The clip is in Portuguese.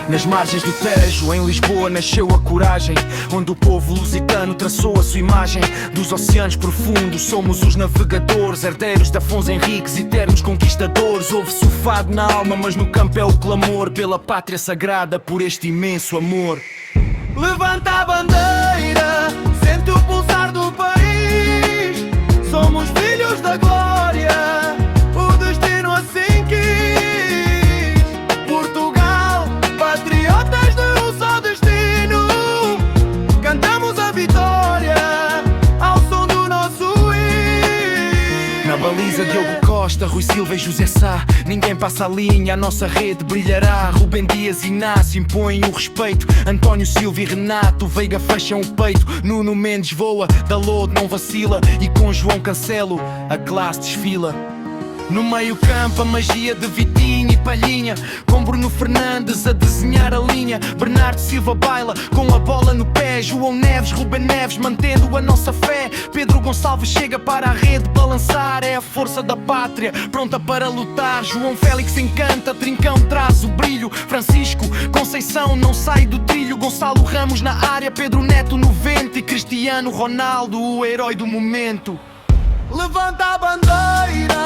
Nas margens do Tejo, em Lisboa, nasceu a coragem, onde o povo lusitano traçou a sua imagem. Dos oceanos profundos somos os navegadores, herdeiros de Afonso Henriques, eternos conquistadores. Ouve-se o fado na alma, mas no campo é o clamor pela pátria sagrada, por este imenso amor. Levanta a bandeira, sente o pulsar do país. Somos filhos da glória, o destino assim quis. Portugal, patriotas de um só destino. Cantamos a vitória ao som do nosso hino. Na baliza Diogo Costa, Rui Silva e José Sá. Ninguém passa a linha, a nossa rede brilhará. Rubem Dias e Inácio impõem o respeito. António Silva e Renato Veiga fecham o peito. Nuno Mendes voa, Dalot não vacila. E com João Cancelo a classe desfila. No meio campo a magia de Vitinho e Palhinha, com Bruno Fernandes a desenhar a linha. Bernardo Silva baila com a bola no pé. João Neves, Rubem Neves mantendo a nossa fé. Pedro Gonçalves chega para a rede balançar. É a força da pátria, pronta para lutar. João Félix encanta, Trincão traz o brilho. Francisco Conceição não sai do trilho. Gonçalo Ramos na área, Pedro Neto no vento. E Cristiano Ronaldo, o herói do momento. Levanta a bandeira,